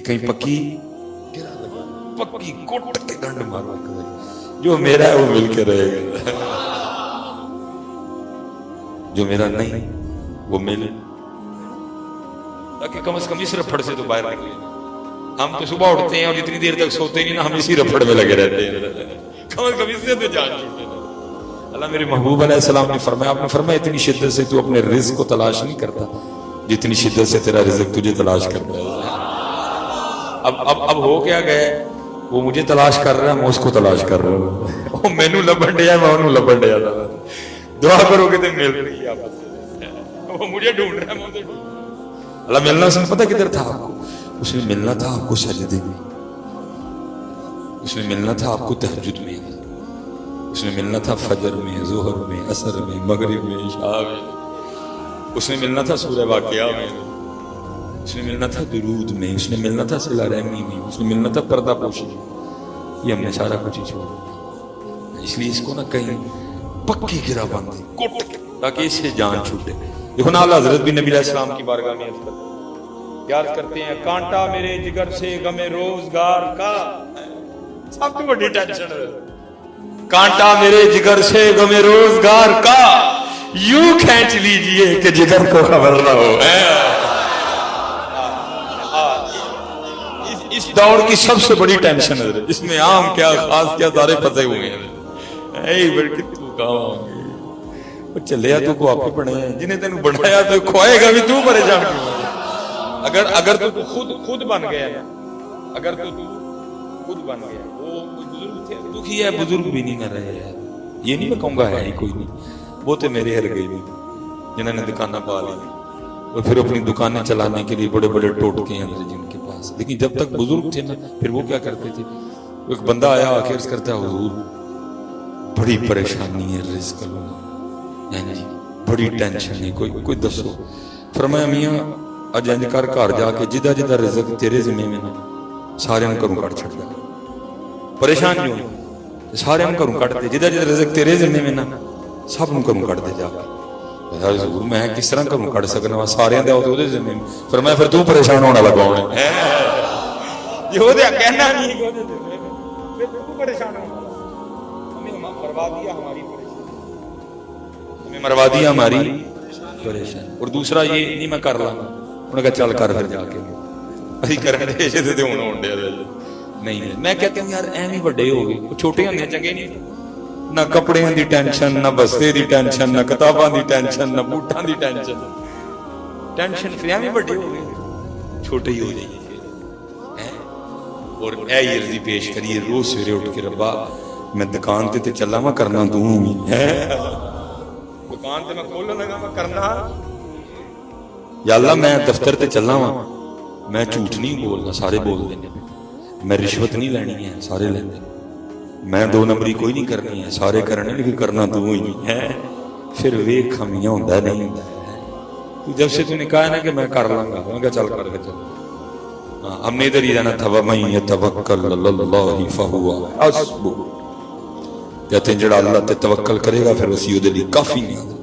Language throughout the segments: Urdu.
کہیں پکی پکی کوٹ کے ڈنڈ مارو، جو میرا ہے وہ مل کے رہے گا، جو میرا نہیں وہ مل، تاکہ کم از کم اس رفڑ سے تو باہر نکلے۔ ہم تو صبح اٹھتے ہیں اور اتنی دیر تک سوتے نہیں نا، ہم اسی رفڑ میں لگے رہتے ہیں، کم از کم اس سے تو جان چھوٹے۔ اللہ میرے محبوب علیہ السلام نے فرمایا، آپ نے فرمایا اتنی شدت سے تو اپنے رزق کو تلاش نہیں کرتا جتنی شدت سے تیرا رزق تجھے تلاش کرتا ہے۔ اب ہو کیا گیا، وہ مجھے تلاش کر رہا ہے، میں اس کو تلاش کر رہا ہوں، وہ مینوں لبن ڈیا میں انہوں لبن ڈیا تھا۔ دعا کرو کہ مل رہی ہے آپس میں، وہ مجھے ڈھونڈ رہا ہے، میں اسے ڈھونڈ رہا۔ اللہ ملنا سن پتہ کدھر تھا آپ کو؟ اس میں ملنا تھا آپ کو سجدے میں، اس میں ملنا تھا آپ کو تہجد میں، اس میں ملنا تھا فجر میں، ظہر میں، عصر میں، مغرب میں، عشاء میں، اس میں ملنا تھا سورہ واقعہ میں، اس میں ملنا تھا درود میں، اس میں ملنا تھا صلہ رحمی میں، اس میں ملنا تھا پردہ پوشی میں۔ یہ ہم نے سارا کچھ ہی چھوڑ دیا، اس لیے اس کو نہ کہیں پکی گرا باندھے کوٹ کے، تاکہ اس سے جان چھوٹے۔ دیکھو نا، اللہ حضرت بھی نبی علیہ السلام کی بارگاہ میں یاد کرتے ہیں، کانٹا میرے جگر سے غم روزگار کا، سب سے بڑی ٹینشن ہے، کانٹا میرے جگر سے غم روزگار کا، یوں کھینچ لیجئے کہ جگر کو خبر نہ ہو۔ اس دور کی سب سے بڑی ٹینشن ہے، اس میں عام کیا خاص کیا سارے پھنسے ہوئے ہیں۔ اے بڑی تو کہاں ہوں گے، وہ چلیا تو کو آپ ہی پڑھے ہیں، جنہیں تینوں بڑھایا تو کھوائے گا بھی تو پریشان کیوں؟ اگر تو خود بن گیا نا، اگر تو خود بن گیا، وہ بزرگ تھے دکھی ہے، بزرگ بھی نہیں نہ رہے ہیں، یہ نہیں میں کہوں گا ہے ہی کوئی نہیں، وہ تھے میرے ہر گئی بھی جنہوں نے دکانہ پا لی، اور پھر اپنی دکانیں چلانے کے لیے بڑے بڑے ٹوٹکے ہیں جن کے پاس، لیکن جب تک بزرگ تھے نا، پھر وہ کیا کرتے تھے، ایک بندہ آیا آ کے عرض کرتا ہے، حضور بڑی پریشانی ہے رزق لونا، جی بڑی ٹینشن ہے، کوئی دسو۔ فرمایا میاں اج انج کر گھر جا کے جدہ جدہ رزق تیرے ذمہ میں نا، سارے ہم گھروں کٹ چھڑ دے، پریشان جو سارے ہم گھروں کٹ دے، جدہ جدہ رزق تیرے ذمہ میں نا، سب ہم گھروں کٹ دے جا کے۔ حضور میں کس طرح گھروں کٹ سکنا، سارے دے او دے ذمہ میں۔ فرمایا پھر تو پریشان ہونا لگا ہے، یہ ہو دیا کہنا نہیں کہ دے پھر تو پریشان ہونا، ہمیں مروا دیا ہماری پریشانی، ہمیں مروا دیا ہماری پریشان۔ اور دوسرا یہ نہیں میں کر لاں، انہوں نے کہا چل کر پھر جا کے، اسی کرنے دے اسے تے ہن ہون دے نہیں۔ میں کہتا ہوں یار ایویں بڑے ہو گئے، چھوٹے ہوندے چنگے نہیں، نہ کپڑے دی ٹینشن، نہ بستے دی ٹینشن، نہ کتاباں دی ٹینشن، نہ بوٹاں دی ٹینشن پھر ایویں بڑے ہو گئے، چھوٹے ہی ہو جائیے۔ اور اے عرضی پیش کریے روز سویرے اٹھ کے، ربا میں دکان تے چلا میں کرنا تو دکان تے میں کھولن لگا میں کرنا، یا اللہ میں دفتر تے چلنا وا، میں جھوٹ نہیں بولنا، سارے بول دیں، میں رشوت نہیں لینی ہے، سارے لیندے، میں دو نمبری کوئی نہیں کرنی ہے، سارے کرنے، لیکن کرنا تو ہی ہے۔ پھر ویکھ خمیاں ہوندا نہیں تو جب سے تو نے کہا نا کہ میں کر لاں گا، میں کہا چل کر کے چل۔ ہم نے ادھر ہی جانا تھا، وَمَن يَتَوَكَّلْ عَلَى اللَّهِ فَهُوَ حَسْبُهُ، کہتے ہیں جڑا اللہ تے توکل کرے گا پھر اسی دے لیے کافی نہیں۔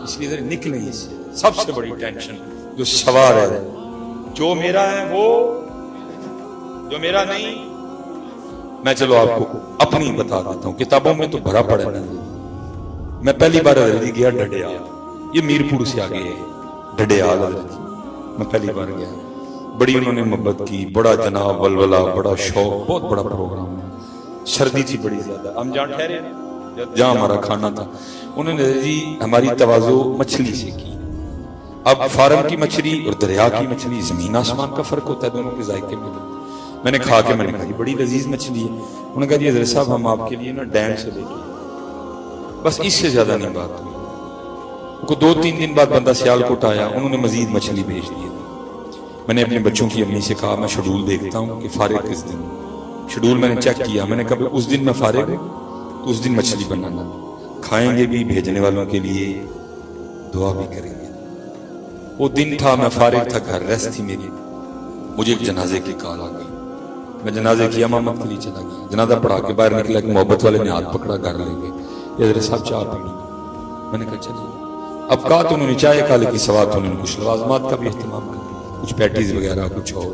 اس لیے ادھر نکلیں اس سب سے بڑی ٹینشن جو سوار ہے، جو میرا ہے وہ، جو میرا نہیں۔ میں چلو آپ کو اپنی بتا دیتا ہوں، کتابوں میں تو بھرا پڑا ہے۔ میں پہلی بار حضرت گیا ڈڈیال، یہ میرپور سے آگے ہے ڈڈیال، حضرت میں پہلی بار گیا، بڑی انہوں نے محبت کی، بڑا جناب ولولہ، بڑا شوق، بہت بڑا پروگرام، سردی تھی بڑی زیادہ، ہم جہاں ٹھہرے جہاں ہمارا کھانا تھا، انہوں نے جی ہماری توازو مچھلی سے کی۔ اب فارم کی مچھلی اور دریا کی مچھلی زمین آسمان کا فرق ہوتا ہے، دونوں کے ذائقے میں نے کھا کے میں نے کہا یہ بڑی لذیذ مچھلی ہے۔ انہوں نے کہا جی حضرت صاحب ہم آپ کے لیے نا ڈیم سے لے کے، بس اس سے زیادہ نہیں بات ہوئی۔ کو 2-3 دن بعد بندہ سیالکوٹ آیا، انہوں نے مزید مچھلی بھیج دی۔ میں نے اپنے بچوں کی امی سے کہا میں شیڈول دیکھتا ہوں کہ فارغ کس دن، شیڈول میں نے چیک کیا، میں نے کہا اس دن میں فارغ ہوں تو اس دن مچھلی بنانا، کھائیں گے بھی، بھیجنے والوں کے لیے دعا بھی کریں گے۔ وہ دن تھا، میں فارغ تھا، گھر ریسٹ تھی میری، مجھے ایک جنازے کی کال آ گئی، میں جنازے کی امامت کے لیے چلا گیا، جنازہ پڑھا کے باہر نکلا کہ محبت والے نے ہاتھ پکڑا، گھر لے گئے، یہ حضرت صاحب چائے پینی، میں نے کہا چلیے۔ اب کہا تو انہوں نے چائے کھا لی، سوات انہوں نے کچھ لوازمات کا بھی اہتمام کر، کچھ پیٹیز وغیرہ، کچھ اور۔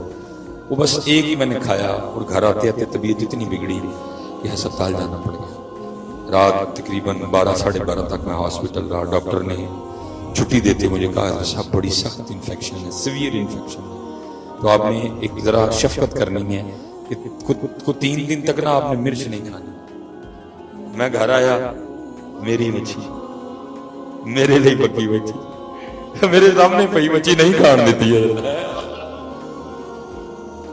وہ بس ایک ہی میں نے کھایا اور گھر آتے آتے طبیعت اتنی بگڑی کہ ہسپتال جانا پڑ گیا. رات تقریباً 12 ساڑھے 12 تک میں ہاسپٹل رہا. ڈاکٹر نے چھٹی دیتے مجھے کہا صاحب بڑی سخت انفیکشن ہے, سیویئر انفیکشن ہے, تو آپ نے ایک ذرا شفقت کرنی ہے کہ کو 3 دن تک نا آپ نے مرچ نہیں کھانی. میں گھر آیا, میری مچھی میرے لیے پکی مچھی میرے سامنے پئی مچھی نہیں کھان دیتی ہے.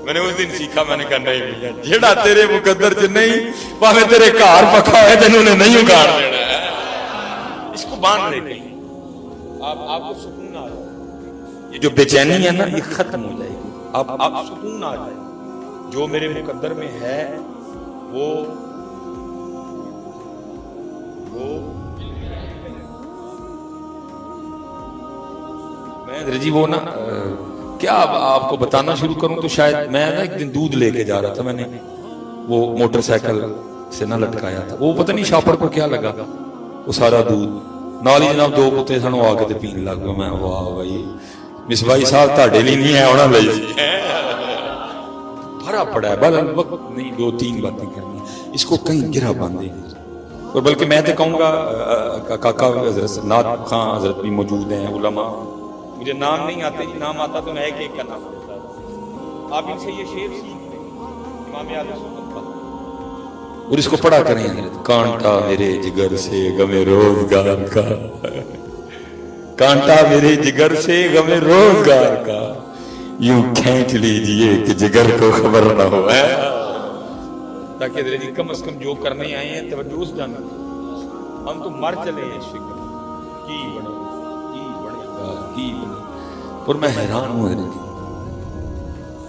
میں نے اس دن سیکھا, میں نے کہا نہیں جیڑا تیرے مقدر چ نہیں پاوے تیرے گھر پکا ہے تینوں نے نہیں اگاڑ دینا ہے. اس کو باندھ لے کہیں آپ کو سکون آ جائے, یہ جو بے چینی ہے نا یہ ختم ہو جائے گی. آپ سکون آ جائے, جو میرے مقدر میں ہے وہ میں جی وہ نا کیا آپ کو بتانا شروع کروں تو شاید میں نا ایک دن دودھ لے کے جا رہا تھا, میں نے وہ موٹر سائیکل سے نہ لٹکایا تھا, وہ پتہ نہیں شاپر کو کیا لگا, وہ سارا دودھ نال ہی جناب 2 کتے سانو آ کے پین لگ گئے. میں واہ بھائی مصباحی صاحب تہاڈے لیے نہیں ہے ہونا لئی بھرا پڑا ہے, بل وقت نہیں 2-3 باتیں کرنی, اس کو کہیں گرا باندھے. اور بلکہ میں تو کہوں گا کاکا حضرت نعت خان حضرت بھی موجود ہیں, علماء, مجھے نام نہیں آتے, نام آتا تو میں ایک کا نام لیتا. آپ ان سے یہ شعر سیکھ لیں امام اہل سنت کا, اور اس کو پڑھا کریں. کانٹا میرے جگر سے غم روزگار کا, کانٹا میرے جگر سے غم روزگار کا, یوں کھینچ لیجئے کہ جگر کو خبر نہ ہو, تاکہ حضرت جی کم از کم جو کرنے آئے ہیں توجہ اس جانا. ہم تو مر چلے ہیں اس فکر کی بنے کی بنے. اور میں حیران ہوں حضرت جی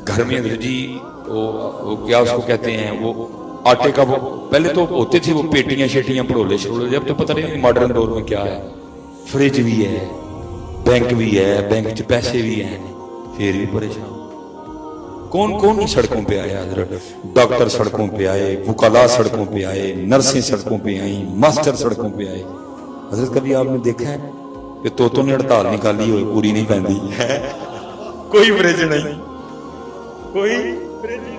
گھر میں حضرت جی وہ کیا اس کو کہتے ہیں, وہ آٹے کا, وہ پہلے تو ہوتے تھے وہ پیٹیاں شیٹیاں پڑولے شڑولے, اب تو پتہ نہیں ماڈرن دور میں کیا ہے, فریج بھی ہے, بینک بھی ہے, بینک چ پیسے بھی ہیں, پھر بھی پریشان. کون سڑکوں پہ آیا حضرت, ڈاکٹر سڑکوں پہ آئے, وکلاء سڑکوں پہ آئے, نرسیں سڑکوں پہ آئیں, ماسٹر سڑکوں پہ آئے. حضرت کبھی آپ نے دیکھا ہے کہ طوطوں نے ہڑتال نکالی ہوئی پوری نہیں پہنتی, کوئی فریج نہیں, کوئی فریج نہیں,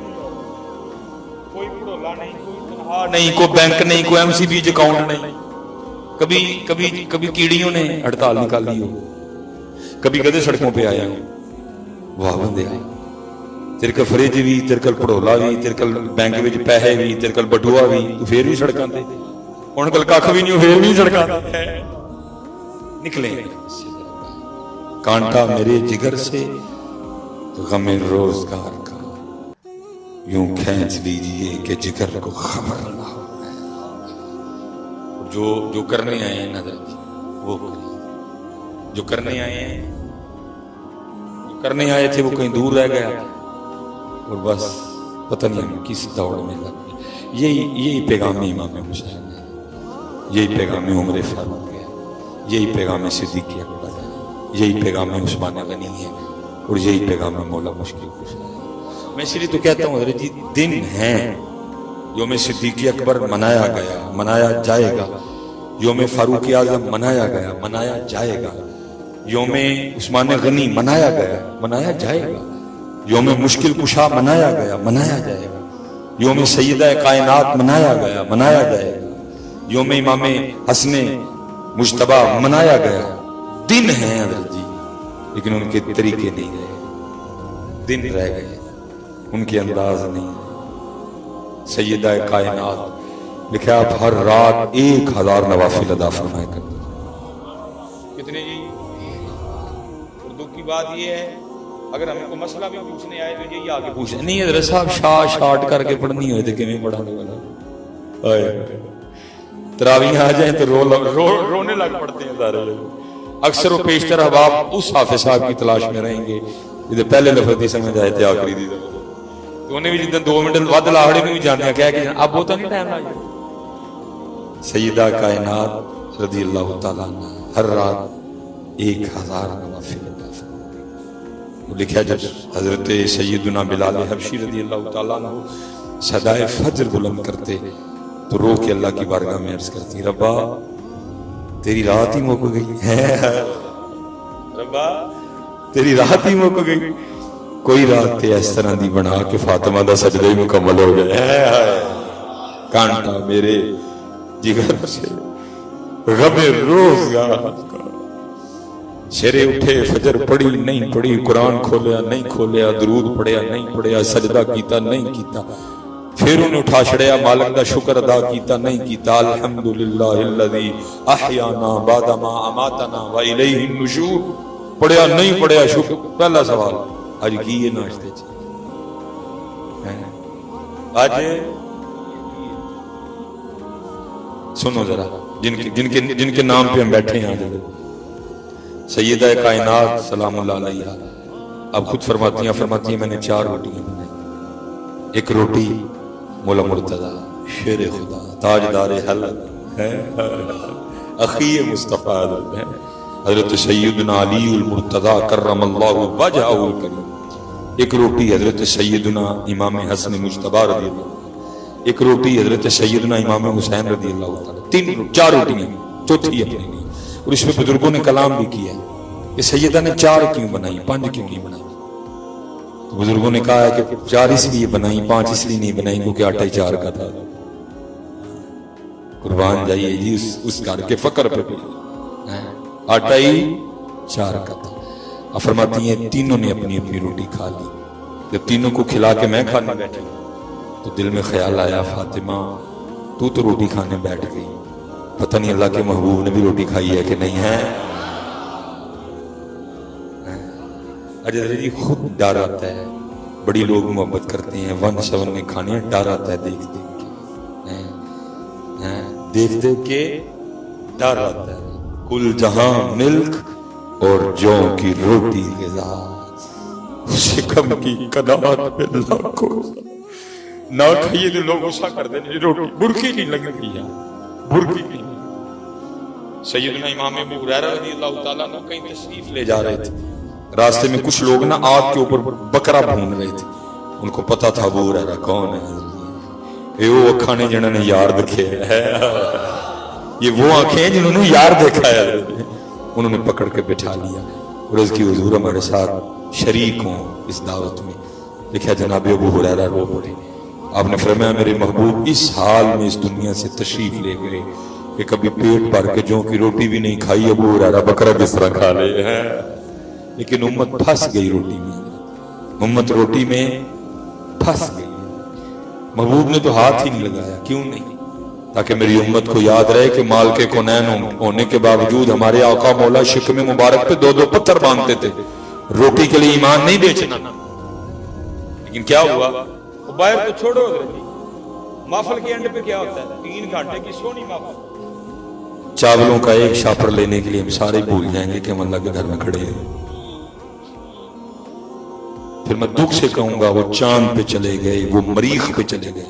کوئی پڑولا نہیں, کوئی تنخواہ نہیں, کوئی بینک نہیں, کوئی ایم سی بیچ اکاؤنٹ نہیں. کبھی کیڑیوں نے ہڑتال نکالی ہو, کبھی گدے سڑکوں پہ آیا ہوں. واہ بندے تیرے کل فریج بھی, تیرے کل پڑولا بھی, تیرے کل بینک وچ پیسے بھی, تیرے کل بٹوا بھی, تو پھر بھی سڑکاں تے, ہن کل کھ بھی نہیں, پھر بھی سڑکاں تے نکلے. کانٹا میرے جگر سے غم روزگار کا, یوں کھینچ لیجئے کہ جگر کو خبر نہ ہو. جو کرنے آئے ہیں نظر وہ کریں, جو کرنے آئے ہیں, جو کرنے آئے تھے وہ کہیں دور رہ گیا, اور بس پتہ نہیں ہم کس دوڑ میں لگ گئے. یہی پیغام امام حسین ہے, یہی پیغام عمر فاروق ہے, یہی پیغام صدیق اکبر ہے, یہی پیغام عثمان غنی ہے, اور یہی پیغام مولا مشکل کشا ہے. میں اس لیے تو کہتا ہوں حضرت جی دن ہیں, یوم صدیق اکبر منایا گیا, منایا جائے گا. یوم فاروق اعظم منایا گیا, منایا جائے گا. یوم عثمان غنی منایا گیا, منایا جائے گا. یوم مشکل کشا منایا گیا, منایا جائے گا. یوم سیدہ کائنات منایا گیا, منایا جائے گا. یوم امام حسن مجتبی منایا گیا. دن ہیں حضرت جی, لیکن ان کے طریقے نہیں رہے, دن رہ گئے, ان کے انداز نہیں. سیدہ کائنات لکھا آپ ہر رات 1000 نوافل ادا فرمایا کرتے. کتنے جی؟ اردو کی بات یہ ہے, اگر ہمیں کوئی مسئلہ بھی پوچھنے آئے تو یہ آگے پوچھیں, نہیں حضرت صاحب شارٹ کر کے پڑھنی ہوئے تو کیویں پڑھانے والا, تراویح آ جائیں تو رونے لگ پڑتے ہیں سارے لوگ. اکثر و بیشتر احباب اس حافظ صاحب کی تلاش میں رہیں گے جدے پہلے لفظ دی سمجھ آئے تھے آخری دی تو انہیں بھی جدن 2 منٹ ود لاہڑے میں بھی جانیا کہہ کہ اب ہوتا نہیں ٹائم لگ جائے. سیدہ کائنات رضی اللہ تعالیٰ عنہ ہر رات 1000 نوافل ادا فرماتے. وہ لکھا جب حضرت سیدنا بلال حبشی رضی اللہ تعالیٰ عنہ صدائے فجر بلند کرتے تو رو کے اللہ کی بارگاہ میں عرض کرتی, ربا تیری رات ہی مک گئی ہے, ربا تیری رات ہی مک گئی. کوئی رات تے اس طرح دی بنا کہ فاطمہ دا سجدہ ہی مکمل ہو جائے. کانٹا میرے جگر سے غم روزگار کا. شیرے اٹھے فجر پڑھی نہیں پڑھی, قرآن کھولیا نہیں کھولیا, درود پڑھیا نہیں پڑھیا, سجدہ کیتا نہیں کیتا, پھر انہیں اٹھا چھڑیا, مالک دا شکر ادا کیتا نہیں کیتا. الحمدللہ الذی احیانا بعد ما اماتنا والیہ النشور پڑھیا نہیں پڑھیا. شکر. پہلا سوال آج کی یہ ناشتے آج سنو ذرا جن کے نام پہ ہم بیٹھے ہیں آج سیدہ کائنات سلام اللہ علیہا اب خود فرماتی ہیں میں نے 4 روٹیاں بنائی. ایک روٹی مولا مرتضی شیر خدا تاجدار حلق اخی مصطفیٰ حضرت سیدنا علی المرتضی کرم اللہ وجہہ الکریم. ایک روٹی حضرت سیدنا امام حسن مجتبی رضی اللہ عنہ. ایک روٹی حضرت سیدنا امام حسین رضی اللہ تعالی. 4 روٹیاں, چوتھی اپنی نہیں. اور اس میں بزرگوں نے کلام بھی کیا کہ سیدہ نے 4 کیوں بنائی, 5 کیوں نہیں بنائی. تو بزرگوں نے کہا ہے کہ 4 اس لیے بنائی, 5 اس لیے نہیں بنائی کیونکہ آٹا ہی 4 کا تھا. قربان جائیے جی اس گھر کے فقر پہ بھی, آٹا ہی 4 کا تھا. اب فرماتی ہیں تینوں نے اپنی اپنی روٹی کھا لی. جب تینوں کو کھلا کے میں کھانے بیٹھی تو دل میں خیال آیا فاطمہ تو روٹی کھانے بیٹھ گئی, پتہ نہیں اللہ کے محبوب نے بھی روٹی کھائی ہے کہ نہیں ہے. اجازت جی خود ڈر آتا ہے, بڑی لوگ محبت کرتے ہیں 1-7 میں کھانے, ڈر آتا ہے دیکھ دیکھ کے ڈر آتا ہے. کل جہاں ملک اور جو کی روٹی غذا, شکم کی قناعت پہ لاکھوں نہ کھائیے تو لوگ غصہ کر دیں روٹی برکی نہیں لگ رہی ہے, برکی نہیں. سیدنا امام ابو ہریرہ رضی اللہ تعالیٰ عنہ کہیں تشریف لے جا رہے تھے, راستے میں کچھ لوگ نا آگ کے اوپر بکرا بھون رہے تھے. ان کو پتا تھا ابو ہریرہ کون ہے, یہ وہ آنکھاں نے جنہوں نے یار دیکھے ہے, یہ وہ آنکھیں جنہوں نے یار دیکھا ہے. انہوں نے پکڑ کے بٹھا لیا اور اس کی حضور ہمارے ساتھ شریک ہوں اس دعوت میں. لکھا جناب ابو ہریرہ رو پڑے. آپ نے فرمایا میرے محبوب اس حال میں اس دنیا سے تشریف لے گئے کہ کبھی پیٹ بھر کے جو کی روٹی بھی نہیں کھائی, ابو ہریرہ بکرا کس طرح کھا لے ہیں. لیکن امت پھنس گئی روٹی میں, امت روٹی میں پھنس گئی. محبوب نے تو ہاتھ ہی نہیں لگایا. کیوں نہیں؟ تاکہ میری امت کو یاد رہے کہ مال کے کونین ہونے کے باوجود ہمارے آقا مولا شکم مبارک پہ 2 پتھر باندھتے تھے. روٹی کے لیے ایمان نہیں بیچنا. لیکن کیا ہوا, باہر تو چھوڑو, محفل کے اینڈ پہ کیا ہوتا ہے 3 گھنٹے کی سونی محفل, چاولوں کا ایک شاپر لینے کے لیے ہم سارے بھول جائیں گے کہ ہم اللہ کے گھر میں کھڑے ہیں. پھر میں دکھ سے کہوں گا وہ چاند پہ چلے گئے, وہ مریخ پہ چلے گئے,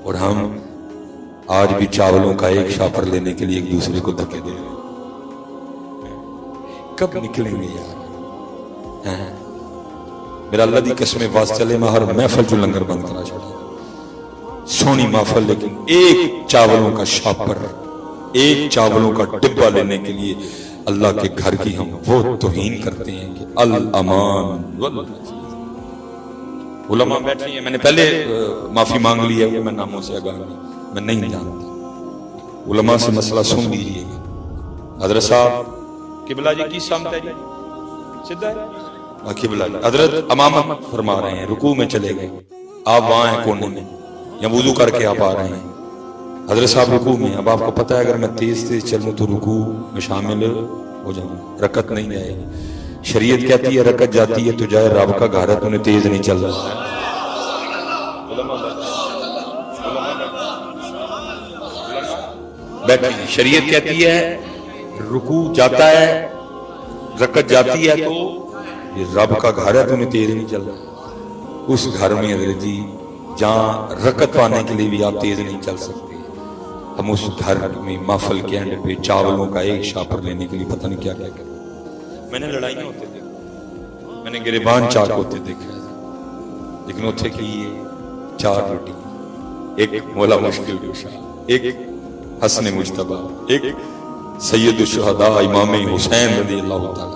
اور ہم آج بھی چاولوں کا ایک شاپر لینے کے لیے ایک دوسرے کو دھکے دے رہے. کب نکلیں گے یار؟ میرا اللہ دی قسم واس چلے میں ہر محفل جو لنگر بند کرا چھوڑا, سونی محفل, لیکن ایک چاولوں کا شاپر, ایک چاولوں کا ڈبہ لینے کے لیے اللہ کے گھر کی ہم وہ توہین کرتے ہیں کہ الامان والنفیس. علماء بیٹھے ہیں, میں نے پہلے معافی مانگ لی ہے کہ میں ناموں سے آگاہ میں نہیں جانتا. علماء سے مسئلہ سن لیجیے. حضرت صاحب قبلہ جی کی سمت ہے جی, سدھا ہے قبلہ جی. حضرت امامت فرما رہے ہیں, رکوع میں چلے گئے, آپ وہاں ہیں کونے میں, یا وضو کر کے آپ آ رہے ہیں. حضرت صاحب رکوع میں, اب آپ کو پتہ ہے اگر میں تیز چلوں تو رکوع میں شامل ہو جاؤں, رکعت نہیں جائے گی. شریعت کہتی ہے رکعت جاتی ہے تو جائے, رب کا گھر ہے تو انہیں تیز نہیں چل رہا. بیٹھے, شریعت کہتی ہے رکوع جاتا ہے, رکعت جاتی ہے تو یہ رب کا گھر ہے تو انہیں تیز نہیں چل رہا. اس گھر میں حضرت جی جہاں رکعت پانے کے لیے بھی آپ تیز نہیں چل سکتے, ہم اس گھر میں محفل کے اینڈ پہ چاولوں کا ایک شاپر لینے کے لیے پتہ نہیں کیا کیا کریں. میں نے لڑائیاں ہوتے دیکھا, میں نے گریبان چاک ہوتے دیکھا, لیکن اتھے کی یہ 4 روٹی, ایک مولا مشکل کشا, ایک حسن مجتبی, ایک سید الشہداء امام حسین رضی اللہ تعالی.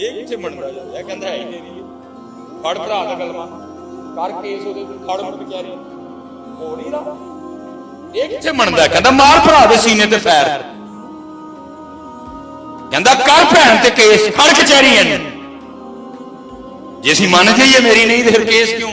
ਇਹ ਕਿੱਥੇ ਮੰਨਦਾ ਯਾਰ, ਇਹ ਕਹਿੰਦਾ ਹੈ ਹੀ ਨਹੀਂ। ਫੜ ਭਰਾ ਦਾ ਗਲਵਾ ਕਰ ਕੇਸ ਉਹਦੇ ਫੜ ਮੁੜ ਵਿਚਾਰੀ ਹੋ ਨਹੀਂ ਰਹਾ। ਇਹ ਕਿੱਥੇ ਮੰਨਦਾ, ਕਹਿੰਦਾ ਮਾਰ ਭਰਾ ਦੇ ਸੀਨੇ ਤੇ ਫੈਰ, ਕਹਿੰਦਾ ਕਰ ਭੈਣ ਤੇ ਕੇਸ ਫੜ ਕਚਹਿਰੀਆਂ ਨੇ। ਜੇ ਅਸੀਂ ਮੰਨ ਜਾਈਏ ਮੇਰੀ ਨਹੀਂ ਤੇ ਫਿਰ ਕੇਸ ਕਿਉਂ?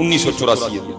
1984।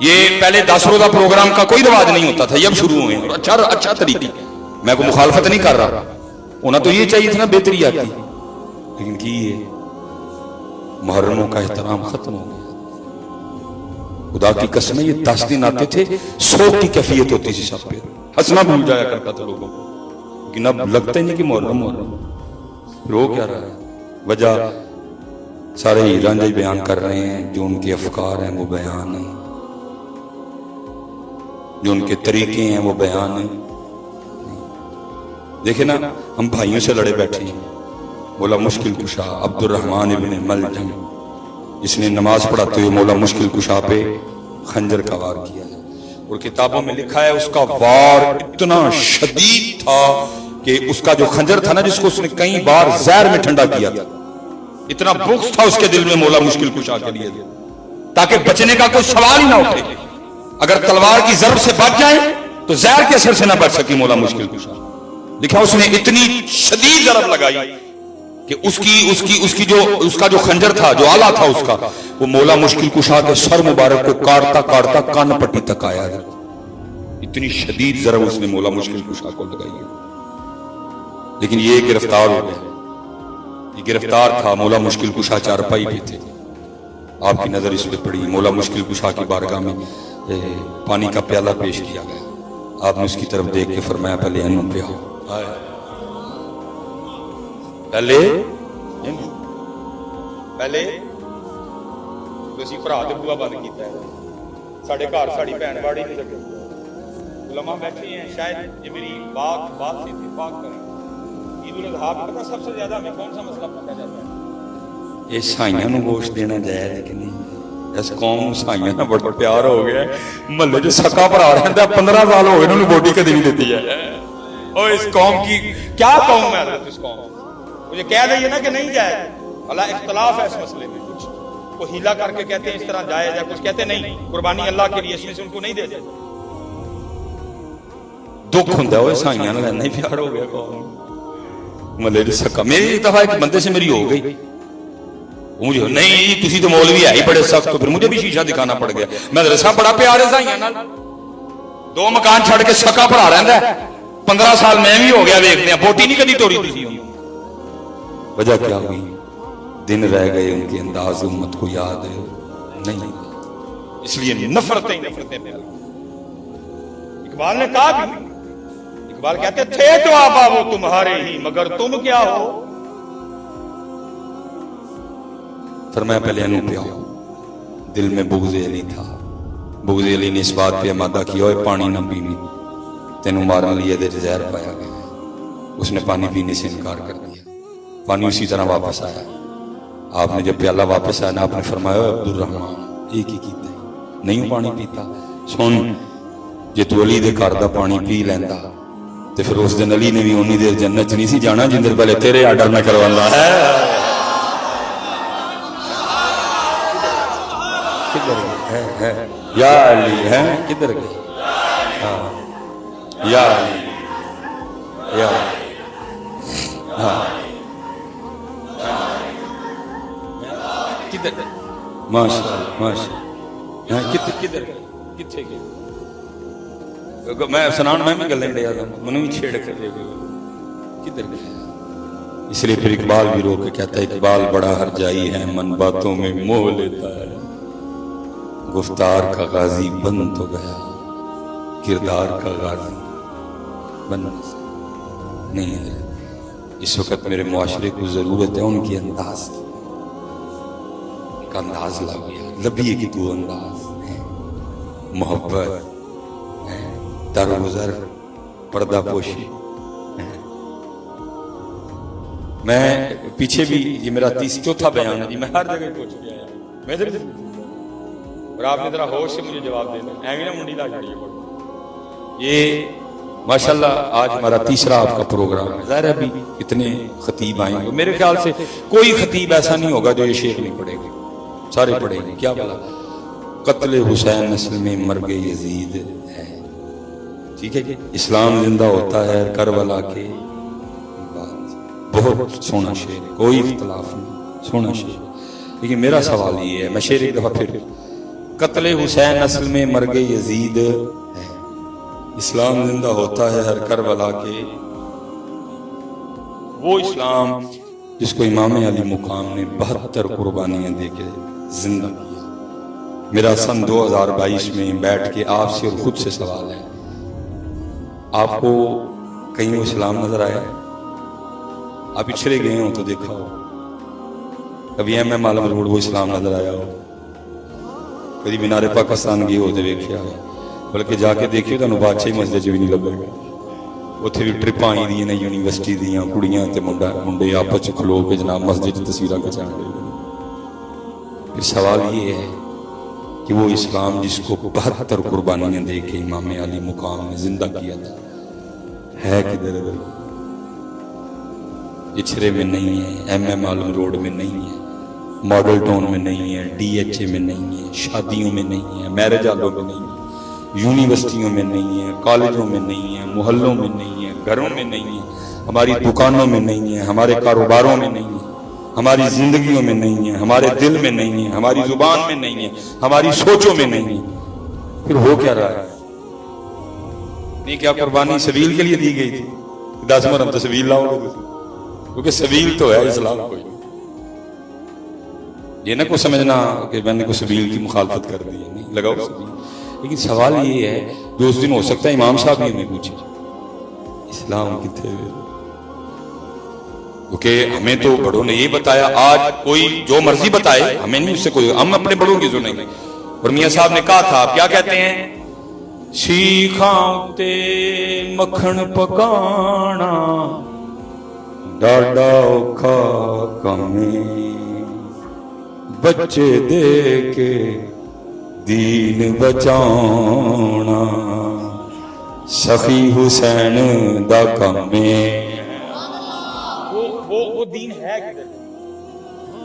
یہ پہلے 10 روزہ پروگرام کا کوئی رواج نہیں ہوتا تھا، یہ اب شروع ہوئے ہیں، اچھا طریقہ. میں کوئی مخالفت نہیں کر رہا، ہونا تو یہ چاہیے تھا نا بہتری آتی، لیکن کی یہ محرموں کا احترام ختم ہو گیا. خدا کی قسم یہ 10 دن آتے تھے، 100 کی کیفیت ہوتی تھی سب پہ، ہنسنا بھول جایا کرتا تھا لوگوں کو، لیکن اب لگتا ہی نہیں کہ محرم رو کیا رہا ہے. وجہ سارے ہیران جی بیان کر رہے ہیں، جو ان کے افکار ہیں وہ بیان ہیں، جو ان کے طریقے ہیں وہ بیان ہیں. دیکھیں نا، ہم بھائیوں سے لڑے بیٹھے ہیں. مولا مشکل کشا عبد الرحمن ابن ملجم، جس نے نماز پڑھاتے ہوئے مولا مشکل کشا پہ خنجر کا وار کیا، اور کتابوں میں لکھا ہے اس کا وار اتنا شدید تھا کہ اس کا جو خنجر تھا نا، جس کو اس نے کئی بار زہر میں ٹھنڈا کیا تھا، اتنا بغض تھا اس کے دل میں مولا مشکل کشا کے لیے، تاکہ بچنے کا کوئی سوال ہی نہ اٹھے. اگر تلوار کی ضرب سے بچ جائیں تو زہر کے اثر سے نہ بچ سکی مولا مشکل کشا. لکھا اس نے اتنی شدید ضرب لگائی کہ اس کا جو خنجر تھا، جو آلہ تھا اس کا، وہ مولا مشکل کشا کے سر مبارک کو کاٹتا کاٹتا کان پٹی تک آیا. اتنی شدید ضرب اس نے مولا مشکل کشا کو لگائی ہے. لیکن یہ گرفتار ہو گیا. یہ گرفتار تھا، مولا مشکل کشا چارپائی پہ تھے. آپ کی نظر اس پہ پڑی، مولا مشکل کشا کی بارگاہ میں پانی کا پیالہ پیش کیا گیا. آپ نے اس کی طرف دیکھ کے فرمایا پہلے انہوں پہ ہو، پہلے تسی بھرا تے بوا بند کیتا ہے. ساڈے گھر ساڈی بہن باڑی نہیں لگی، علماء بیٹھے ہیں. شاید یہ میری بات سے اتفاق کریں. عید الاضحیٰ پہ پتہ سب سے زیادہ ہمیں کون سا مسئلہ پوچھا جاتا ہے؟ عیسائیوں نو گوشت دینا جائز ہے کہ نہیں؟ اس قوم عیسائیوں نال بڑا پیار ہو گیا. محلے جو سکا بھرا رہندا 15 سال ہو گئے انہوں نے بوٹی کدی نہیں دیتی ہے. اور اس قوم کی کیا قوم ہے اس قوم؟ مجھے کہہ دئیے نا کہ نہیں جائز. اللہ اختلاف ہے اس مسئلے میں، کچھ کو ہیلا کر کے کہتے ہیں اس طرح جائز ہے، کچھ کہتے نہیں قربانی اللہ کے لیے، اس میں سے ان کو نہیں دیتے. دکھ ہوندا ہے عیسائیاں نال نہیں پیار ہو گیا قوم. محلے جو سکا میری دفعہ ایک بندے سے میری ہو گئی، مجھے نہیں تسی تو مولوی ہے ہی بڑے سخت، تو پھر مجھے بھی شیشہ دکھانا پڑ گیا. میں درسا بڑا پیار ہے عیسائیاں نال، 2 مکان چھڑ کے سکا بھرا رہندا ہے. 15 سال میں بھی ہو گیا ویکھتے ہیں، بوٹی نہیں کدی توڑی تسی. وجہ کیا ہوئی؟ دن رہ گئے ان کے انداز امت کو یاد ہے نہیں، اس لیے نفرتیں پھیل. اقبال نے کہا بھی، اقبال کہتے تھے تو آبا وہ تمہارے ہی، مگر تم کیا ہو. فرمایا پہلے انہوں پہ آؤ. دل میں بغض علی تھا. بغض علی نے اس بات پہ آمادہ کیا اوے پانی نہ پینی، تینوں مارن لیے دے زہر پایا گیا. اس نے پانی پینے سے انکار کر دیا. پانی اسی طرح واپس آیا. آپ نے جب پیالہ واپس آیا نا، آپ نے فرمایا عبد الرحمان ایک ہی کیتا ہے، نہیں پانی پیتا. سن جے تو علی دے گھر دا پانی پی لیندا تے پھر اس دن علی نے بھی اونی دیر جنت نہیں سی جانا جن دیر پہلے تیرے آرڈر میں کروانا ہے. کدھر ہے یا علی ہے؟ کدھر گئے؟ یا علی یا کدھر؟ ماشاءاللہ ماشاءاللہ. کدھر کتھے گئے؟ میں سنان میں بھی گلیں ڈیا تھا، منہ بھی چھیڑ کر دے گئے. کدھر گئے؟ اس لیے پھر اقبال بھی رو کے کہتا ہے اقبال بڑا ہر جائی ہے، من باتوں میں موہ لیتا ہے. گفتار کا غازی بن تو گیا، کردار کا غازی بن نہیں ہے. اس وقت میرے معاشرے کو ضرورت ہے ان کی انداز کی. ان کا انداز لا گیا، لبیے کی تو انداز ہے، محبت، درگزر، پردہ پوشی. میں پیچھے بھی یہ میرا 34واں بیان ہے جی، میں ہر جگہ پہنچ گیا ہے. میں ادھر اور آپ نے ذرا ہوش سے مجھے جواب دینا، ایویں نہ منڈی لا جڑیے. یہ ماشاءاللہ آج ہمارا 3را آپ کا پروگرام ہے. ظاہر ہے ابھی اتنے خطیب آئیں گے، میرے خیال سے کوئی خطیب ایسا نہیں ہوگا جو یہ شعر نہیں پڑھے گا، سارے پڑھیں گے. کیا بولا؟ قتل حسین نسل میں مرگ یزید ہے. ٹھیک ہے جی، اسلام زندہ ہوتا ہے کربلا کے بعد. بہت سونا شعر ہے، کوئی اختلاف نہیں، سونا شعر. لیکن میرا سوال یہ ہے، میں شعر ایک دفعہ پھر قتل حسین اصل میں مرگ یزید ہے. اسلام زندہ ہوتا ہے ہر کربلا کے وہ اسلام جس کو امام علی مقام نے 72 قربانیاں دے کے زندہ کیا. میرا سن 2022 میں بیٹھ کے آپ سے اور خود سے سوال ہے, آپ کو کہیں وہ اسلام نظر آیا ہے؟ آپ پچھڑے گئے ہوں تو دیکھا ہو, کبھی ایم عالم روڈ وہ اسلام نظر آیا ہو, کبھی مینار پاکستان گئے ہو تو دیکھا ہو, بلکہ جا کے دیکھیے تو بادشاہی مسجد بھی نہیں لگے گا. اتنے بھی ٹرپاں آئی دی نے یونیورسٹی دیاں کڑیاں تے منڈے آپس چ کھلو کے جناب مسجد تصویراں کھچا رہے ہیں. پھر سوال یہ ہے کہ وہ اسلام جس کو 72 قربانیاں دے کے امام علی مقام نے زندہ کیا تھا ہے کدھر؟ اچھرے میں نہیں ہے, ایم عالم روڈ میں نہیں ہے, ماڈل ٹاؤن میں نہیں ہے, ڈی ایچ اے میں نہیں ہے, شادیوں میں نہیں ہے, میرج ہالوں میں نہیں ہے, یونیورسٹیوں میں نہیں ہے, کالجوں میں نہیں ہے, محلوں میں نہیں ہے, گھروں میں نہیں ہے, ہماری دکانوں میں نہیں ہے, ہمارے کاروباروں میں نہیں ہے, ہماری زندگیوں میں نہیں ہے, ہمارے دل میں نہیں ہے, ہماری زبان میں نہیں ہے, ہماری سوچوں میں نہیں ہے. پھر ہو کیا رہا ہے؟ نہیں کیا قربانی سبیل کے لیے دی گئی تھی؟ 10 مرم تو سبیل لاؤ گے, کیونکہ سبیل تو ہے اسلام. کوئی یہ نہ کو سمجھنا کہ میں نے کو سبیل کی مخالفت کر دی ہے, نہیں لگاؤ سبیل. لیکن سوال یہ ہے جو اس دن ہو سکتا ہے امام صاحب یہ ہمیں پوچھے اسلام کتنے, کیونکہ ہمیں تو بڑوں نے یہ بتایا. آج کوئی جو مرضی بتائے, ہمیں نہیں اس سے کوئی, ہم اپنے بڑوں کی سنیں گے. اور میاں صاحب نے کہا تھا, آپ کیا کہتے ہیں, سیکھاں تے مکھن پکانا ڈاڈا اوکھا کمیں, بچے دے کے دین بچانا سخی حسین دا کمیں. وہ دین ہے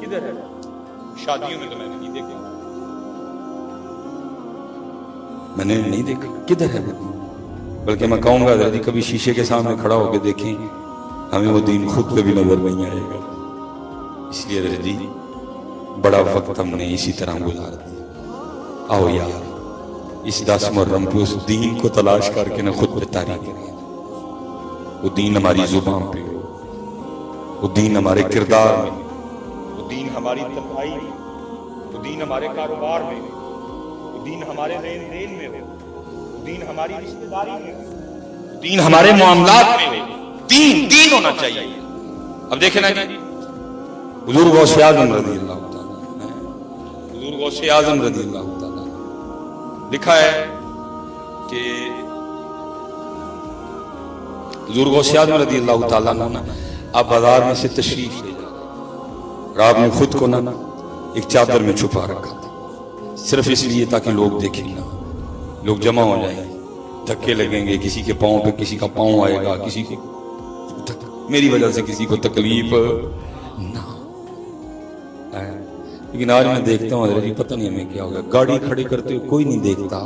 کدھر ہے؟ شادیوں میں تو میں نے نہیں دیکھا, میں نے نہیں دیکھا کدھر ہے وہ دین. بلکہ میں کہوں گا حضرت کبھی شیشے کے سامنے کھڑا ہو کے دیکھیں, ہمیں وہ دین خود کبھی نظر نہیں آئے گا. اس لیے حضرت جی بڑا وقت ہم نے اسی طرح گزار دیا. آؤ یار اس 10 محرم پہ اس دین کو تلاش کر کے نہ خود پہ تاریخ کریں. وہ دین ہماری زبان پہ ہو, وہ دین ہمارے کردار میں, وہ دین ہماری تنہائی میں, وہ دین ہمارے کاروبار میں, وہ دین ہمارے لین دین میں ہو, وہ دین ہماری رشتہ داری میں ہو, وہ دین ہمارے معاملات میں ہو. دین ہونا چاہیے. اب دیکھیں نا جی حضور غوث اعظم رضی اللہ تعالیٰ, حضور غوث اعظم رضی اللہ تعالیٰ لکھا ہے کہ حضور غوث اعظم رضی اللہ تعالیٰ نے آپ بازار میں سے تشریف لے جا رہے, اور آپ نے خود کو نا ایک چادر میں چھپا رکھا تھا, صرف اس لیے تاکہ لوگ دیکھیں نہ, لوگ جمع ہو جائیں, دھکے لگیں گے, کسی کے پاؤں پہ کسی کا پاؤں آئے گا, کسی کو میری وجہ سے کسی کو تکلیف نہ. لیکن آج میں دیکھتا ہوں حضرت پتہ نہیں ہمیں کیا ہوگا, گاڑی کھڑی کرتے ہوئے کوئی نہیں دیکھتا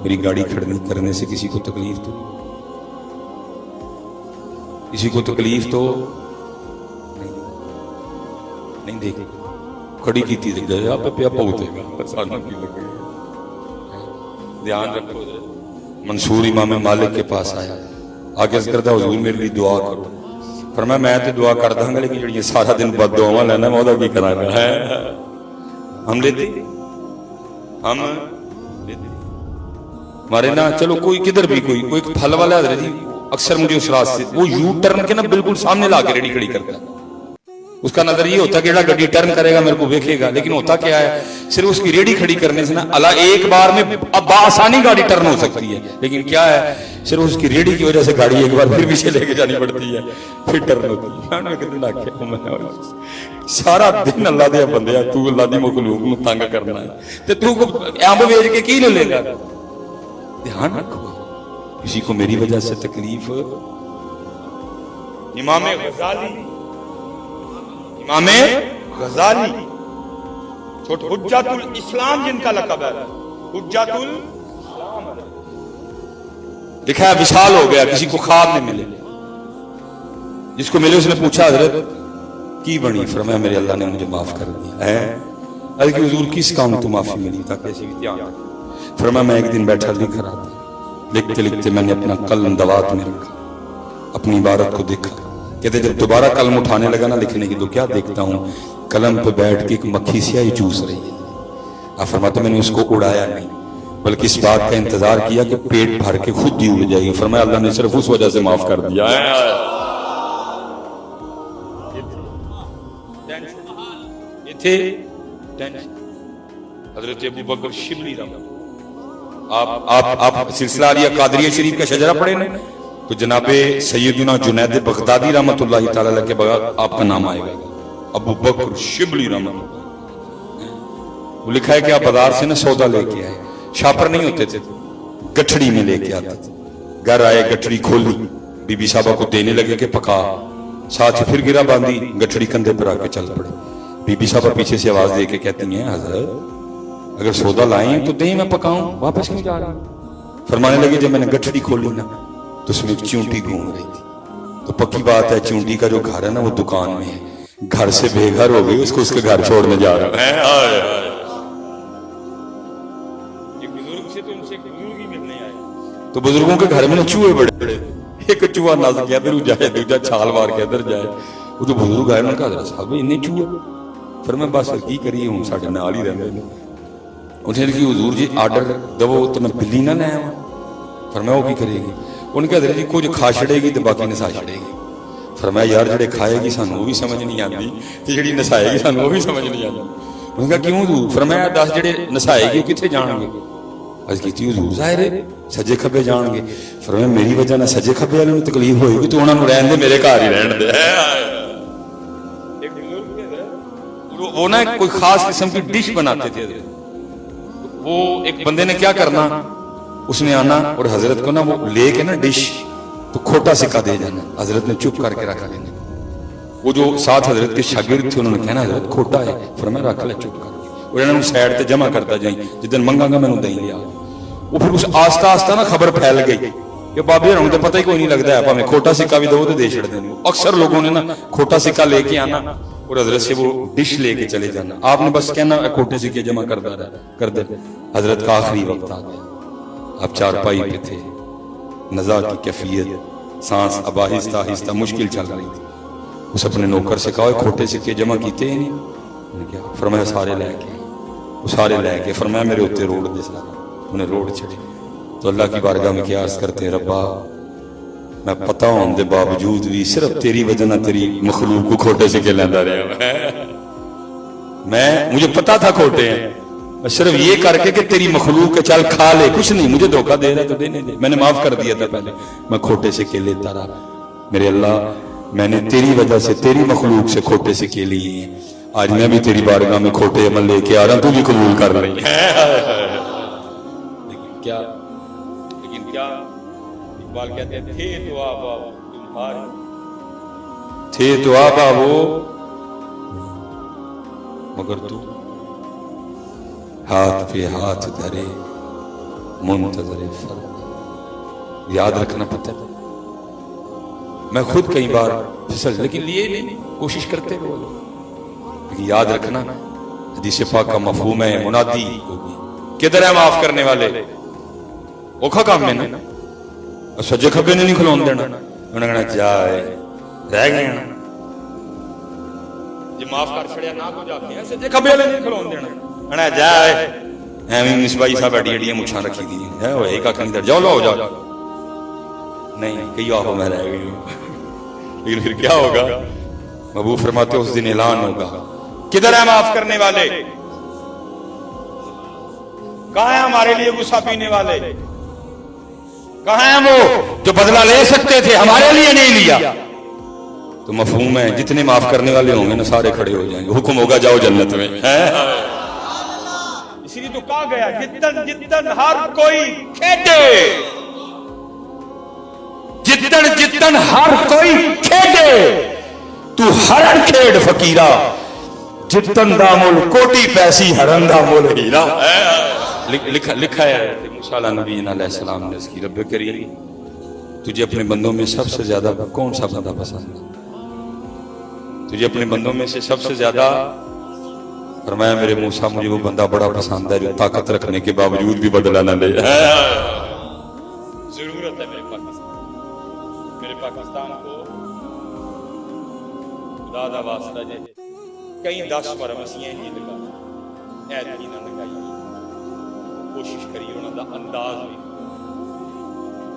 میری گاڑی کھڑی کرنے سے کسی کو تکلیف تو, کسی کو تکلیف تو نہیں دیکھ کھڑی کی تھی گیا پہ پیا پہنچے گا. دھیان رکھو. منصور امام مالک کے پاس آیا, آگے عرض کرتا حضور میرے لیے دعا کرو. فرمایا میں تو دعا کر داں گا, لیکن جڑی سارا دن بد دعاواں لینا میں کی کراں گا. ہم لیتے ہمارے نا چلو کوئی کدھر بھی کوئی پھل والا حضرت جی اکثر مجھے اس راستے وہ یو ٹرن کے نا بالکل سامنے لا کے ریڑی کھڑی کرتا ہے. اس کا نظر یہ ہوتا ہے کہ جڑا گڈی ٹرن کرے گا میرے کو دیکھے گا, لیکن ہوتا کیا ہے صرف اس کی ریڑی کھڑی کرنے سے نا اللہ ایک بار میں اب بآسانی گاڑی ٹرن ہو سکتی ہے, لیکن کیا ہے صرف اس کی ریڑی کی وجہ سے گاڑی ایک بار پھر پیچھے لے کے جانی پڑتی ہے, پھر ٹرن ہوتی ہے. سارا دن اللہ دے بندیا تو اللہ دی مخلوق نو تنگ کرنا ہے تے تو امب بیچ کے کی لے گا. دھیان رکھو کسی کو میری وجہ سے تکلیف. امام غزالی حجت الاسلام جن کا لقب ہے, حجت الاسلام لکھا ہے وصال ہو گیا, کسی کو خواب میں ملے, جس کو ملے اس نے پوچھا حضرت کی بنی, فرمایا میرے اللہ نے مجھے معاف کر دیا ہے. عرض کی حضور کس کام تو معافی ملی تھا کیسے بھی دھیان رکھیں. فرمایا میں ایک دن بیٹھا لکھ رہا تھا، لکھتے لکھتے میں نے اپنا قلم دوات میں رکھا، اپنی عبارت کو دیکھا. کہتے جب دوبارہ قلم اٹھانے لگا نا لکھنے کی تو کیا دیکھتا ہوں، قلم پہ بیٹھ کے ایک مکھی سیاہی چوس رہی ہے. آپ فرماتے میں نے اس کو اڑایا نہیں بلکہ اس بات کا انتظار کیا کہ پیٹ بھر کے خود ہی اڑ جائے گی. فرمایا اللہ نے صرف اس وجہ سے معاف کر دیا. یہ تھے حضرت ابو بکر شبلی آپ سلسلہ علیہ قادریہ شریف کا شجرہ پڑھے نا تو جناب سیدنا جنید بغدادی رحمت اللہ تعالی علیہ کے بعد آپ کا نام آئے گا ابو بکر شبلی رحمت اللہ. وہ لکھا ہے کہ آپ بازار سے نا سودا لے کے آئے، شاپر نہیں ہوتے تھے، گٹھڑی میں لے کے آتے تھے. گھر آئے گٹھڑی کھولی، بی بی صاحبہ کو دینے لگے کہ پکا، ساتھ پھر گرا باندھی، گٹھڑی کندھے پر آ کے چل پڑے. بی بی صاحبہ پیچھے سے آواز دے کے کہتی ہیں حضرت اگر سودا لائیں تو دیں میں پکاؤں، واپس کیوں جا رہا ہوں؟ فرمانے لگے جب میں نے گٹھڑی کھولی نا تو اس میں ایک چونٹی گھوم رہی تھی. تو پکی بات ہے چونٹی کا جو گھر ہے نا وہ دکان میں ہے، گھر سے بے گھر ہو گئی، اس کو اس کے گھر چھوڑنے جا رہا ہے. تو بزرگوں کے گھر میں چوہے بڑے بڑے، ایک چوہا نس گیا ادھر جائے، دوجا چھال مار کے ادھر جائے. وہ جو بزرگ آئے انہوں نے کہا حضرت صاحب انہیں چوہے. فرمایا بس کی کریے ہوں ساڈے نال ہی رہندے نے. انہوں نے کہا حضور جی آرڈر دو تو میں بلی نہ لے آواں. فرمایا وہ کی کرے گی؟ انہوں نے کہا حضرت جی کچھ کھا چھڑے گی تو باقی نسا چھڑے گی. فرمایا یار جڑے کھائے گی سانوں وہ بھی سمجھ نہیں آتی تے جڑی نسائے گی سانوں وہ بھی سمجھ نہیں آتی. انہوں نے کہا کیوں حضور؟ فرمایا 10 جڑے نسائے گی کتنے جان گے؟ عرض کی حضور ظاہر ہے سجے کھبے جان گے. فرمایا میری وجہ نہ سجے کھبے والوں کو تکلیف ہوئے گی تو انہوں نے رہن دے، میرے گھر ہی رہن دے. وہ نا کوئی خاص قسم کی ڈش بناتے تھے. وہ ایک بندے نے کیا کرنا، اس نے آنا اور حضرت کو نا وہ لے کے نا ڈش تو کھوٹا سکہ دے جانا. حضرت نے چپ کر کے رکھ لینا. وہ جو ساتھ حضرت کے شاگرد تھے انہوں نے کہنا حضرت کھوٹا ہے. فرمایا رکھ لے چپ کر کے. اور انہوں نے سائڈ تے جمع کرتا جائیں جدن منگا گا میں نے دیں لیا. وہ پھر اس آستہ آستہ نا خبر پھیل گئی کہ بابے ہوں تو پتہ ہی کوئی نہیں لگتا ہے پاویں کھوٹا سکہ بھی دو تو دے چھڑ دیں. اکثر لوگوں نے نا کھوٹا سکہ لے کے آنا اور حضرت سے وہ ڈش لے کے چلے جانا. آپ نے بس کہنا کھوٹے سکے جمع کر دے. حضرت کا آخری وقت آ گیا، آپ چارپائی پہ تھے، نزا کی کیفیت، سانس اب آہستہ آہستہ مشکل چل رہی تھی. اس اپنے نوکر سے کہا کھوٹے سکے جمع کیتے ہی نہیں. فرمایا سارے لے کے، وہ سارے لے کے. فرمایا میرے اتنے روڑ دے سارے. انہیں روڑ چھڑے تو اللہ کی بارگاہ میں کیا عرض کرتے ہیں ربا میں پتہ ہوں دے باوجود بھی صرف تیری وجہ نہ تیری مخلوق کو کھوٹے سکے لیندہ رہا. مجھے پتا تھا کھوٹے ہیں، صرف یہ کر کے کہ تیری مخلوق کے چل کھا لے، کچھ نہیں مجھے دھوکہ دے رہا تو دینے دے. میں نے معاف کر دیا تھا پہلے، میں کھوٹے سکے لیتا رہا. میرے اللہ میں نے تیری وجہ سے تیری مخلوق سے کھوٹے سکے لیے ہیں، آج میں بھی تیری بارگاہ میں کھوٹے عمل لے کے آ رہا ہوں، تو بھی قبول کر لیں. لیکن کیا اقبال کہتے تھے تو آبا تمہارے تھے تو آبا وہ مگر تو ہاتھ پہ ہاتھ دھرے منتظر فرق. یاد رکھنا پتہ ہے میں خود کئی بار پھسل لیکن لیے نہیں، کوشش کرتے رہو. لیکن یاد رکھنا حدیث پاک کا مفہوم ہے منادی ہوگی کدھر ہے معاف کرنے والے. اوکھا کام میں نا سجے کھبے نے نہیں کھلون دینا. انہوں نے کہنا جائے رہ گئے نا جی معاف کر چھڑیا نہ کو جاتے ہیں سجے کھبے والے نہیں کھلون دینا. انہوں نے جائے ایویں نسبائی صاحب ایڈی ایڈیاں مچھاں رکھی دی ہیں وہ ایک آنکھ نہیں در جاؤ لو جاؤ نہیں کئی آہو میں رہ گئی ہوں. لیکن پھر کیا ہوگا؟ محبوب فرماتے اس دن اعلان ہوگا کدھر ہے معاف کرنے والے، کہاں ہیں ہمارے لیے غصہ پینے والے، کہاں ہیں وہ جو بدلہ لے سکتے تھے ہمارے لیے نہیں لیا. تو مفہوم ہے جتنے معاف کرنے والے ہوں گے نا سارے کھڑے ہو جائیں گے، حکم ہوگا جاؤ جنت میں. اسی لیے تو کہا گیا جتن جتن ہر کوئی کھیڈے، جتن جتن ہر کوئی کھیڈے تو ہرن کھیڈ فقیرہ، جتن دا مول کوٹی پیسی ہرن دا مول ہیرا. لکھا ہے موسیٰ علیہ نبی علیہ السلام نے اس کی رب کریم تجھے اپنے بندوں میں سب سے زیادہ کون سا بندہ پسند ہے؟ تجھے اپنے بندوں میں سے سب سے زیادہ فرمایا میرے موسیٰ مجھے وہ بندہ بڑا پسند ہے جو طاقت رکھنے کے باوجود بھی بدلہ نہ لے. ضرورت ہے میرے پاکستان کو خدا دا واسطہ جے کئی 10 بار مسیحیں جی لگا ایت ہی نہ لگائی کوشش کری انہوں دا انداز بھی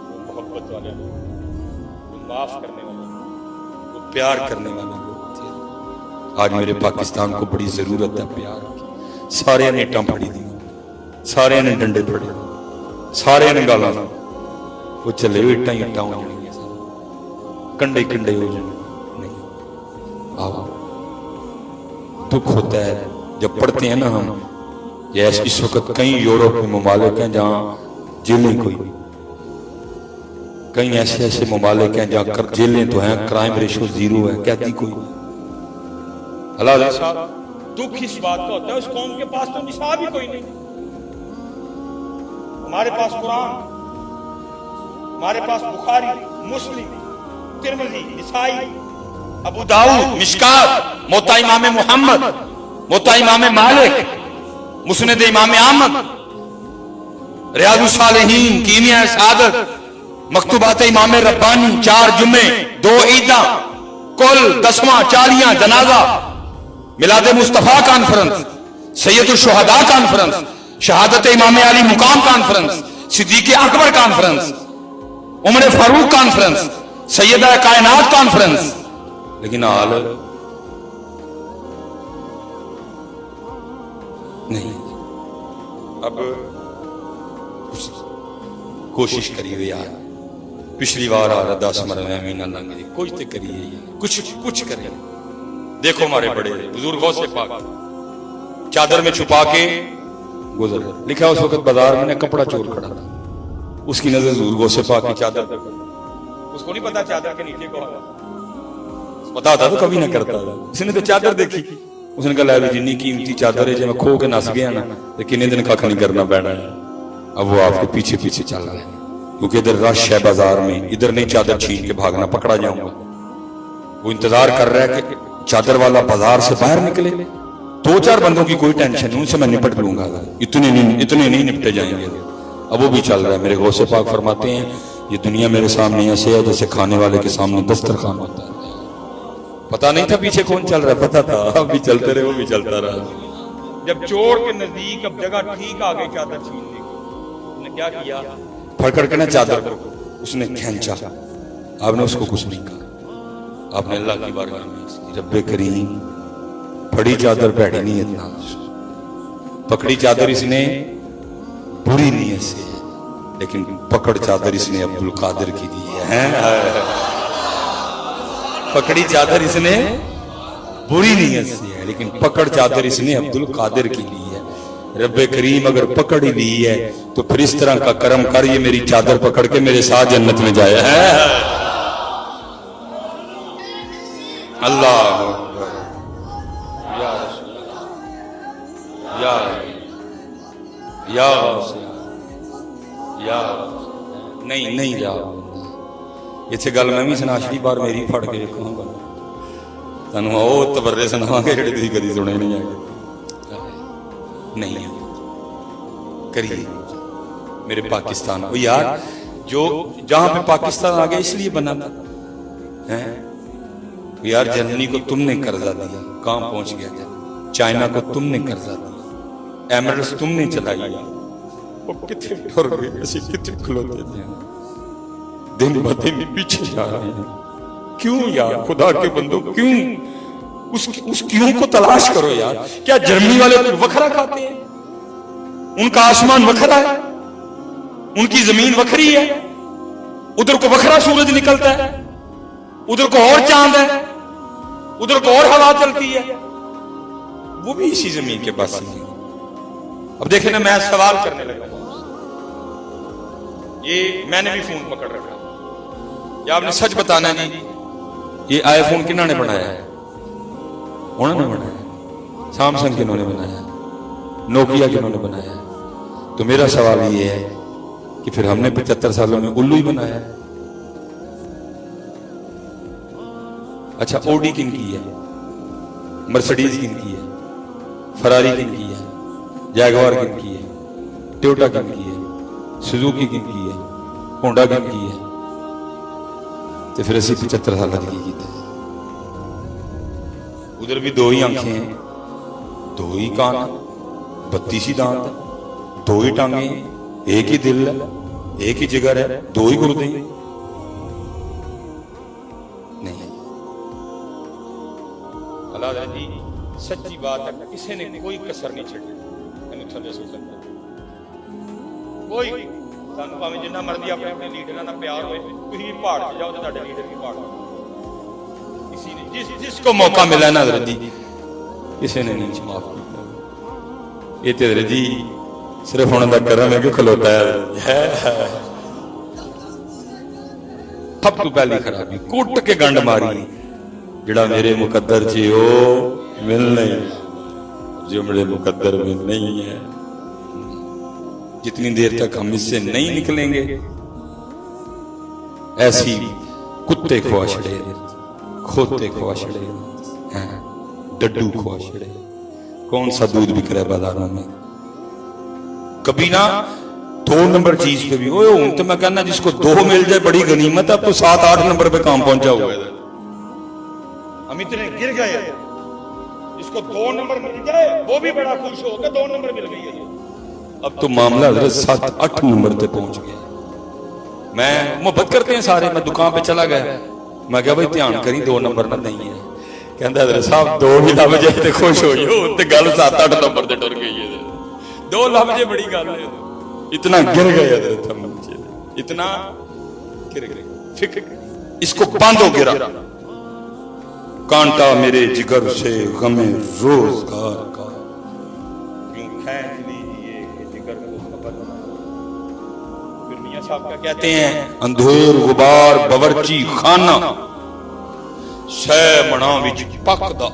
وہ محبت والے لوگ وہ معاف کرنے والے وہ پیار کرنے والے لوگ تھے. آج میرے پاکستان کو بڑی ضرورت ہے پیار کی. سارے نے اٹاں پھڑی دی, سارے نے ڈنڈے پھڑے, سارے نے گالاں وہ چلے ہوئے اٹاں ہی اٹاں ہو جائیں گے, کنڈے کنڈے ہو جائیں گے. نہیں آؤ دکھ ہوتا ہے جب پڑھتے ہیں نا ہم. یہ اس وقت کئی یورپ میں ممالک ہیں جہاں جیلیں کوئی, کئی ایسے ایسے ممالک ہیں جہاں جیلیں تو ہیں, کرائم ریشو 0 ہے, قیدی کوئی. اللہ صاحب دکھ اس بات کا ہوتا ہے اس قوم کے پاس تو نصاب ہی کوئی نہیں. ہمارے پاس قرآن, ہمارے پاس بخاری, مسلم, ترمذی, نسائی, ابو داؤد, مشکات, موطا امام محمد, موطا امام مالک, مسند امام احمد, ریاض الصالحین, کیمیہ سعادت, مکتوبات امام ربانی, 4 جمعے, 2 عیداں, کل 10واں, 40واں جنازہ, میلاد مصطفیٰ کانفرنس, سید الشہداء کانفرنس, شہادت امام علی مقام کانفرنس, صدیق اکبر کانفرنس, عمر فاروق کانفرنس, سیدہ کائنات کانفرنس. لیکن حال نہیں. اب کوشش کریے یار, پچھلی بار آ رہا 10 مرنے امین اللہ نے کچھ تو کریے, کچھ کریں. دیکھو ہمارے بڑے بزرگوں سے پاک چادر میں چھپا کے گزر. لکھا اس وقت بازار میں نے کپڑا چور کھڑا تھا, اس کی نظر بزرگوں سے پاک کی چادر پر, اس کو نہیں پتا چادر کے نیچے کو پتا تھا تو کبھی نہ کرتا تھا. اس نے تو چادر دیکھی, اس نے کہا لے جنی قیمتی چادر ہے جی میں کھو کے نس گیا نا لیکن دن کھا نہیں کرنا پینا ہے. اب وہ آپ کے پیچھے پیچھے چل رہا ہے کیونکہ ادھر رش ہے بازار میں, ادھر نہیں چادر چھین کے بھاگنا, پکڑا جاؤں گا. وہ انتظار کر رہا ہے کہ چادر والا بازار سے باہر نکلے, 2-4 بندوں کی کوئی ٹینشن نہیں, ان سے میں نپٹ لوں گا, اتنے نہیں نپٹے جائیں گے. اب وہ بھی چل رہا ہے. میرے غوث پاک فرماتے ہیں یہ دنیا میرے سامنے ایسے ہے جیسے کھانے والے کے سامنے دسترخوان ہوتا ہے. پتا نہیں تھا پیچھے کون چل رہا ہے, پتا تھا, اب بھی چلتے رہے, وہ بھی چلتا رہا. جب چور کے نزدیک اب جگہ ٹھیک آ گئی چادر چھیننے کی, اس نے کیا کیا, پکڑ کے نا چادر کو اس نے کھینچا. آپ نے اس کو کچھ نہیں کہا, آپ نے اللہ کی بارگاہ میں رب کریم پھڑی چادر پیڑی نیت نہ, پکڑی چادر اس نے بری نیت سے, لیکن پکڑ چادر اس نے عبد القادر کی دی ہے. پکڑی چادر اس نے بری نیت سے ہے لیکن پکڑ چادر اس نے عبد القادر کی لی ہے. رب کریم اگر پکڑ ہی لی ہے تو پھر اس طرح کا کرم کر یہ میری چادر پکڑ کے میرے ساتھ جنت میں جائے. اللہ یا نہیں جا اتنے گل میں بھی سنا چھڑی بار میری پھڑ کے دیکھو تمہیں وہ تبرے سناواں گے جڑے تسی کدی سنے نہیں ہے. نہیں کریے میرے پاکستان کو یار, جو جہاں پہ پاکستان آ گیا اس لیے بنا تھا یار. جرمنی کو تم نے قرضہ دیا, کہاں پہنچ گیا تھا. چائنا کو تم نے قرضہ دیا, ایمریٹس تم نے چلائی, وہ کتنے ٹر گئے, ایسے کتنے کھلوتے تھے, دن بدن پیچھے جا رہے ہیں. کیوں یار خدا کے بندوں, کیوں اس کیوں کو تلاش کرو یار. کیا جرمنی والے وکھرا کھاتے ہیں, ان کا آسمان وکھرا ہے, ان کی زمین وکھری ہے, ادھر کو وکھرا سورج نکلتا ہے, ادھر کو اور چاند ہے, ادھر کو اور ہوا چلتی ہے, وہ بھی اسی زمین کے پاس ہیں. اب دیکھیں نا میں سوال کرنے لگا, یہ میں نے بھی فون پکڑ رکھا, یا آپ نے سچ بتانا جی یہ آئی فون کنہوں نے بنایا ہے, انہوں نے بنایا, سامسنگ کنہوں نے بنایا, نوکیا کنہوں نے بنایا. تو میرا سوال یہ ہے کہ پھر ہم نے 75 سالوں میں الو ہی بنایا ہے. اچھا اوڈی کن کی ہے, مرسڈیز کن کی ہے, فراری کن کی ہے, جیگوار کن کی ہے, ٹویوٹا کن کی ہے, سزوکی کن کی ہے, ہونڈا کن کی ہے. تو پھر اسی 75 سال کی کیتا ہے. ادھر بھی 2 ہی آنکھیں ہیں, 2 ہی کان, 32 ہی دانت, 2 ہی ٹانگیں ہیں, ایک ہی دل ہے, ایک ہی جگر ہے, 2 ہی گردے ہیں. نہیں, اللہ جی سچی بات ہے, کسی نے کوئی کسر نہیں چھڑی. کوئی سانو پاویں جنہ مرضی اپنے اپنے لیڈراں نال پیار ہوئے, تسی پہاڑ تے جاؤ تے تہاڈے لیڈر بھی پہاڑ ہوئے. کسی نے جس کو موقع ملا نا حضرت جی, کسی نے نہیں معاف کیا. یہ تے حضرت جی صرف انہاں دا کرم ہے کہ کھلوتا ہے. سب تو پہلی خرابی کٹ کے گنڈ ماری, جڑا میرے مقدر چ او مل نہیں, جو میرے مقدر میں نہیں ہے. جتنی دیر تک ہم اس سے نہیں نکلیں گے ایسی کتے کھواشڑے, کھوتے کھواشڑے, ڈڈو کھواشڑے, کون سا دودھ بک رہا ہے بازاروں میں. کبھی نہ 2 نمبر چیز پہ بھی ہوں تو میں کہنا جس کو 2 مل جائے بڑی غنیمت ہے, اب تو 7-8 نمبر پہ کام پہنچا ہوا ہے. ہم اتنے گر گئے ہیں, جس کو 2 نمبر مل جائے وہ بھی بڑا خوش ہو کہ 2 نمبر مل گئی ہے. اب تو معاملہ حضرت 7-8 نمبر پہ پہنچ گیا. میں محبت کرتے ہیں سارے, میں دکان پہ چلا گیا, میں کہا بھائی دھیان کریں 2 نمبر نہ نہیں ہے. کہندا حضرت صاحب 2 بھی لب جائے تے خوش ہو جاؤ, تے گل 7-8 نمبر تے ٹر گئی ہے. 2 لب جائے بڑی گل ہے. اتنا گر گئے حضرت ہم, اتنا گر گئے. فکر اس کو باندھو گرا, کانٹا میرے جگر سے غم روزگار کا, کیوں کھینچ لیجئے کہ جگر کو خبر نہ. پھر میاں صاحب کیا کہتے ہیں, اندھیر غبار باورچی خانہ, سہ منا وچ پکدا,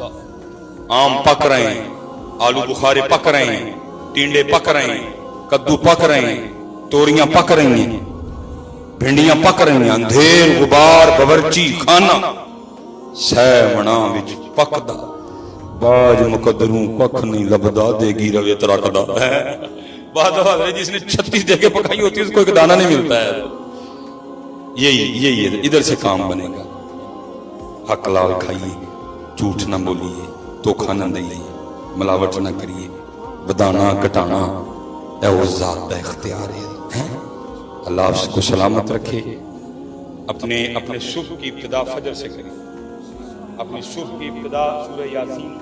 آم پک رہے ہیں, آلو بخارے پک رہے ہیں, ٹینڈے پک رہے ہیں, کدو پک رہے ہیں, توریاں پک رہی ہیں, بھنڈیاں پک رہی ہیں. اندھیر غبار باورچی خانہ, سہ منا وچ پکدا, باج مقدروں ککھ نہیں لبدا, دے گی روے ترکدا. بات ہے جس نے 36 دے کے پکائی ہوتی ہے اس کو ایک دانہ نہیں ملتا ہے. یہی ادھر سے کام بنے گا. حق لال کھائیے, جھوٹ نہ بولیے, دھوکھا نہ دئیے, ملاوٹ نہ کریے, بدانا کٹانا اے وہ ذات کا اختیار ہے. اللہ آپ کو سلامت رکھے. اپنے صبح کی ابتدا فجر سے کریں, اپنی صبح کی ابتدا سورہ یاسین,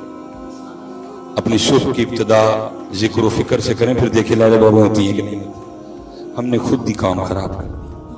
اپنی صبح کی ابتدا ذکر و فکر سے کریں, پھر دیکھیں لاجواب ہوتی ہے کہ نہیں. ہم نے خود ہی کام خراب کر